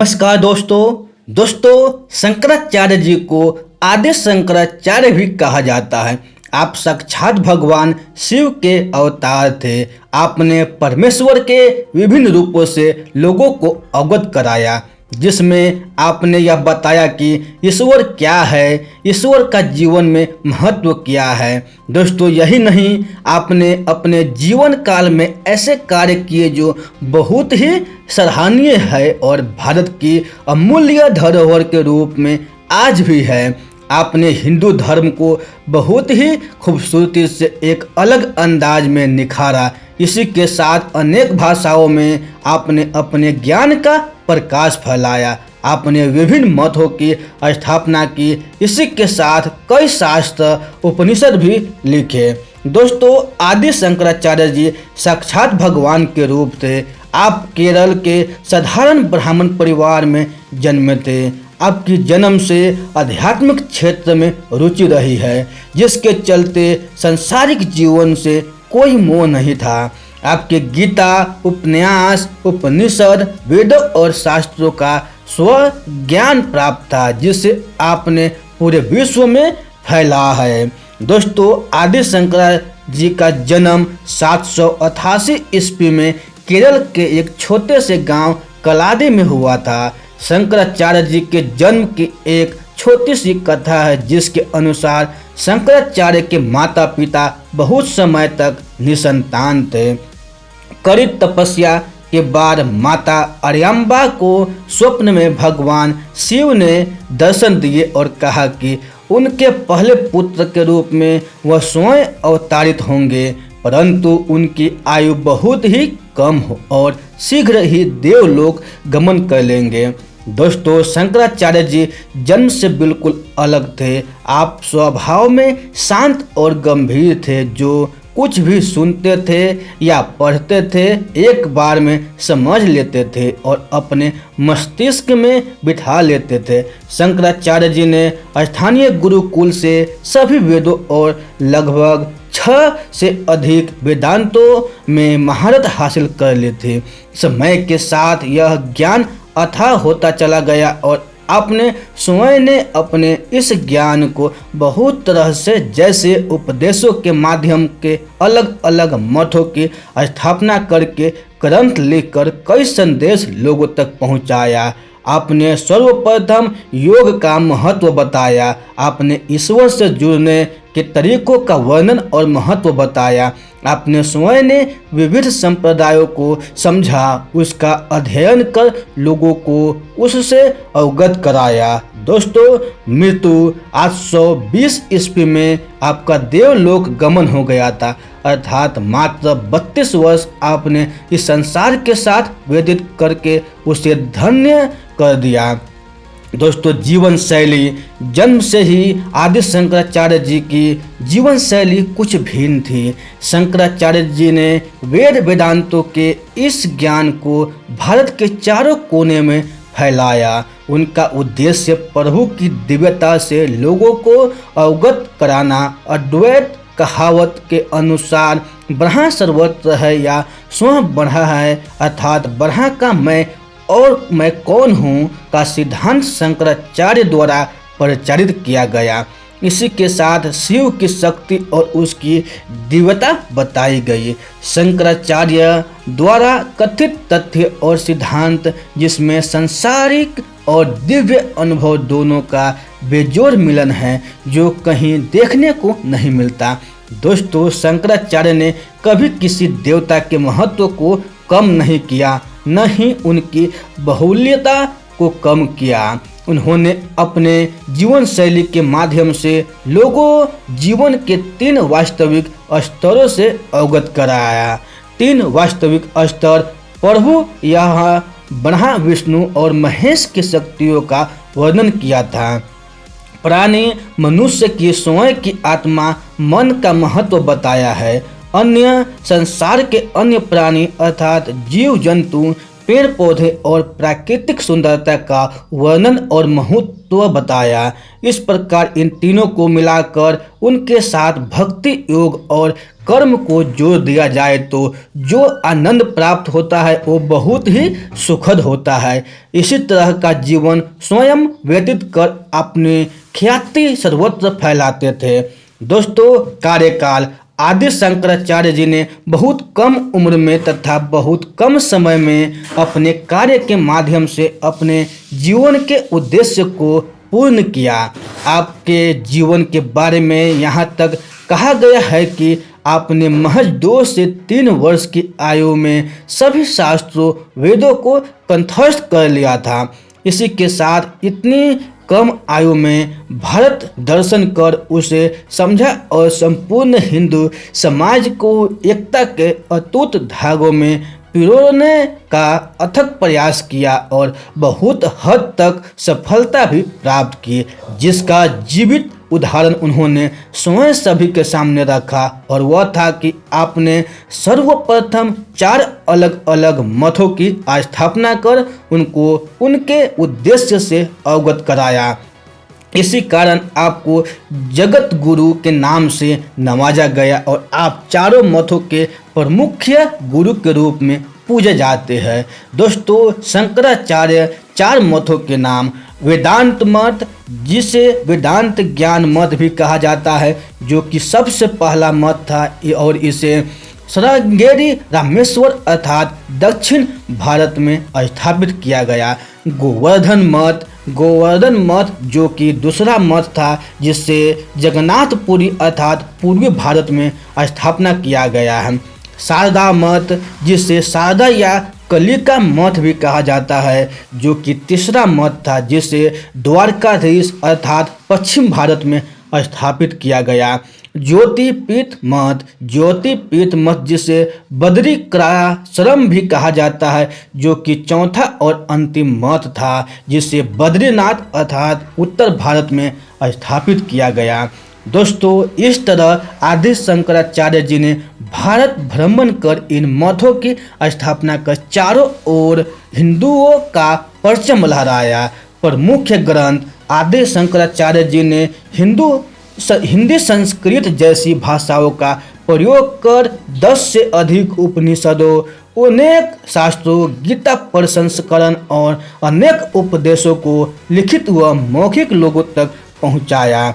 नमस्कार दोस्तों शंकराचार्य जी को आदि शंकराचार्य भी कहा जाता है। आप साक्षात भगवान शिव के अवतार थे। आपने परमेश्वर के विभिन्न रूपों से लोगों को अवगत कराया, जिसमें आपने यह बताया कि ईश्वर क्या है, ईश्वर का जीवन में महत्व क्या है। दोस्तों, यही नहीं, आपने अपने जीवन काल में ऐसे कार्य किए जो बहुत ही सराहनीय है और भारत की अमूल्य धरोहर के रूप में आज भी है। आपने हिंदू धर्म को बहुत ही खूबसूरती से एक अलग अंदाज में निखारा। इसी के साथ अनेक भाषाओं में आपने अपने ज्ञान का प्रकाश फैलाया। आपने विभिन्न मतों की स्थापना की। इसी के साथ कई शास्त्र उपनिषद भी लिखे। दोस्तों, आदि शंकराचार्य जी साक्षात भगवान के रूप थे। आप केरल के साधारण ब्राह्मण परिवार में जन्मे थे। आपकी जन्म से आध्यात्मिक क्षेत्र में रुचि रही है, जिसके चलते सांसारिक जीवन से कोई मोह नहीं था। आपके गीता, उपन्यास, उपनिषद, वेदों और शास्त्रों का स्व ज्ञान प्राप्त था, जिसे आपने पूरे विश्व में फैला है। दोस्तों, आदि शंकराचार्य जी का जन्म 788 ईस्वी में केरल के एक छोटे से गांव कलादी में हुआ था। शंकराचार्य जी के जन्म की एक छोटी सी कथा है, जिसके अनुसार शंकराचार्य के माता पिता बहुत समय तक निसंतान थे। कड़ी तपस्या के बाद माता अरियम्बा को स्वप्न में भगवान शिव ने दर्शन दिए और कहा कि उनके पहले पुत्र के रूप में वह स्वयं अवतारित होंगे, परंतु उनकी आयु बहुत ही कम हो और शीघ्र ही देवलोक गमन कर लेंगे। दोस्तों, शंकराचार्य जी जन्म से बिल्कुल अलग थे। आप स्वभाव में शांत और गंभीर थे। जो कुछ भी सुनते थे या पढ़ते थे एक बार में समझ लेते थे और अपने मस्तिष्क में बिठा लेते थे। शंकराचार्य जी ने स्थानीय गुरुकुल से सभी वेदों और लगभग 6 से अधिक वेदांतों में महारत हासिल कर ली थी। समय के साथ यह ज्ञान अथाह होता चला गया और आपने स्वयं ने अपने इस ज्ञान को बहुत तरह से, जैसे उपदेशों के माध्यम के अलग अलग मतों की स्थापना करके ग्रंथ लिखकर कई संदेश लोगों तक पहुंचाया। आपने सर्वप्रथम योग का महत्व बताया। आपने ईश्वर से जुड़ने के तरीकों का वर्णन और महत्व बताया। आपने स्वयं ने विविध संप्रदायों को समझा, उसका अध्ययन कर लोगों को उससे अवगत कराया। दोस्तों, मृत्यु 820 ईस्वी में आपका देवलोक गमन हो गया था, अर्थात मात्र 32 वर्ष आपने इस संसार के साथ व्यतीत करके उसे धन्य कर दिया। दोस्तों, जीवन शैली जन्म से ही आदि शंकराचार्य जी की जीवन शैली कुछ भिन्न थी। शंकराचार्य जी ने वेद वेदांतों के इस ज्ञान को भारत के चारों कोने में फैलाया। उनका उद्देश्य प्रभु की दिव्यता से लोगों को अवगत कराना। अद्वैत कहावत के अनुसार ब्रह्म सर्वत्र है या स्वयं ब्रह्म है, अर्थात ब्रह्म का मैं और मैं कौन हूँ का सिद्धांत शंकराचार्य द्वारा प्रचारित किया गया। इसी के साथ शिव की शक्ति और उसकी दिव्यता बताई गई। शंकराचार्य द्वारा कथित तथ्य और सिद्धांत, जिसमें सांसारिक और दिव्य अनुभव दोनों का बेजोड़ मिलन है, जो कहीं देखने को नहीं मिलता। दोस्तों, शंकराचार्य ने कभी किसी देवता के महत्व को कम नहीं किया, न ही उनकी बहुल्यता को कम किया। उन्होंने अपने जीवन शैली के माध्यम से लोगों जीवन के 3 वास्तविक स्तरों से अवगत कराया। 3 वास्तविक स्तर प्रभु, यहाँ ब्रह्मा, विष्णु और महेश की शक्तियों का वर्णन किया था। प्राणी मनुष्य की स्वयं की आत्मा मन का महत्व बताया है। अन्य संसार के अन्य प्राणी अर्थात जीव जंतु पेड़ पौधे और प्राकृतिक सुंदरता का वर्णन और महत्व बताया। इस प्रकार इन तीनों को मिलाकर उनके साथ भक्ति, योग और कर्म को जोड़ दिया जाए तो जो आनंद प्राप्त होता है वो बहुत ही सुखद होता है। इसी तरह का जीवन स्वयं व्यतीत कर अपनी ख्याति सर्वत्र फैलाते थे। दोस्तों, कार्यकाल आदि शंकराचार्य जी ने बहुत कम उम्र में तथा बहुत कम समय में अपने कार्य के माध्यम से अपने जीवन के उद्देश्य को पूर्ण किया। आपके जीवन के बारे में यहाँ तक कहा गया है कि आपने महज 2 से 3 वर्ष की आयु में सभी शास्त्रों वेदों को कंठस्थ कर लिया था। इसी के साथ इतनी कम आयु में भारत दर्शन कर उसे समझा और संपूर्ण हिंदू समाज को एकता के अटूट धागों में पिरोने का अथक प्रयास किया और बहुत हद तक सफलता भी प्राप्त की, जिसका जीवित उदाहरण उन्होंने स्वयं सभी के सामने रखा। और वह था कि आपने सर्वप्रथम 4 अलग अलग मठों की स्थापना कर उनको उनके उद्देश्य से अवगत कराया। इसी कारण आपको जगत गुरु के नाम से नवाजा गया और आप चारों मठों के प्रमुख गुरु के रूप में पूजे जाते हैं। दोस्तों, शंकराचार्य 4 मठों के नाम: वेदांत मठ, जिसे वेदांत ज्ञान मठ भी कहा जाता है, जो कि सबसे पहला मठ था और इसे श्रृंगेरी रामेश्वर अर्थात दक्षिण भारत में स्थापित किया गया। गोवर्धन मठ जो कि दूसरा मठ था, जिससे जगन्नाथपुरी अर्थात पूर्वी भारत में स्थापना किया गया है। शारदा मठ, जिसे शारदा या कलिका मठ भी कहा जाता है, जो कि तीसरा मठ था, जिसे द्वारकाधीश अर्थात पश्चिम भारत में स्थापित किया गया। ज्योतिपीठ मठ, जिसे बद्रिकाश्रम भी कहा जाता है, जो कि चौथा और अंतिम मठ था, जिसे बद्रीनाथ अर्थात उत्तर भारत में स्थापित किया गया। दोस्तों, इस तरह आदि शंकराचार्य जी ने भारत भ्रमण कर इन मठों की स्थापना कर चारों ओर हिंदुओं का परचम लहराया। प्रमुख ग्रंथ: आदि शंकराचार्य जी ने हिंदी, संस्कृत जैसी भाषाओं का प्रयोग कर 10 से अधिक उपनिषदों, अनेक शास्त्रों, गीता प्रसंस्करण और अनेक उपदेशों को लिखित व मौखिक लोगों तक पहुंचाया।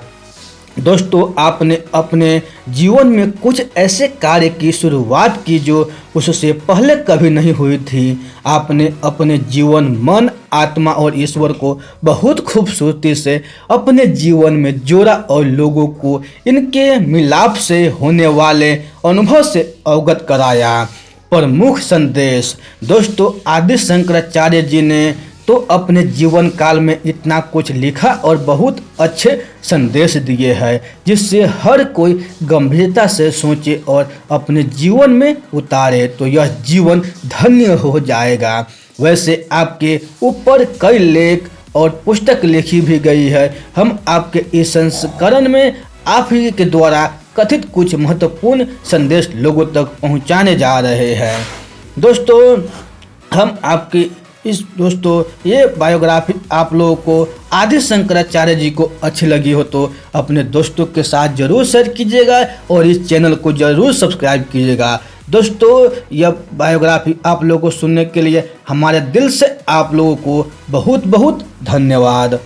दोस्तों, आपने अपने जीवन में कुछ ऐसे कार्य की शुरुआत की जो उससे पहले कभी नहीं हुई थी। आपने अपने जीवन, मन, आत्मा और ईश्वर को बहुत खूबसूरती से अपने जीवन में जोड़ा और लोगों को इनके मिलाप से होने वाले अनुभव से अवगत कराया। प्रमुख संदेश: दोस्तों, आदि शंकराचार्य जी ने तो अपने जीवन काल में इतना कुछ लिखा और बहुत अच्छे संदेश दिए हैं, जिससे हर कोई गंभीरता से सोचे और अपने जीवन में उतारे तो यह जीवन धन्य हो जाएगा। वैसे आपके ऊपर कई लेख और पुस्तक लिखी भी गई है। हम आपके इस संस्करण में आप ही के द्वारा कथित कुछ महत्वपूर्ण संदेश लोगों तक पहुंचाने जा रहे हैं। दोस्तों, हम आपकी ये बायोग्राफी आप लोगों को आदि शंकराचार्य जी को अच्छी लगी हो तो अपने दोस्तों के साथ जरूर शेयर कीजिएगा और इस चैनल को जरूर सब्सक्राइब कीजिएगा। दोस्तों, यह बायोग्राफी आप लोगों को सुनने के लिए हमारे दिल से आप लोगों को बहुत बहुत धन्यवाद।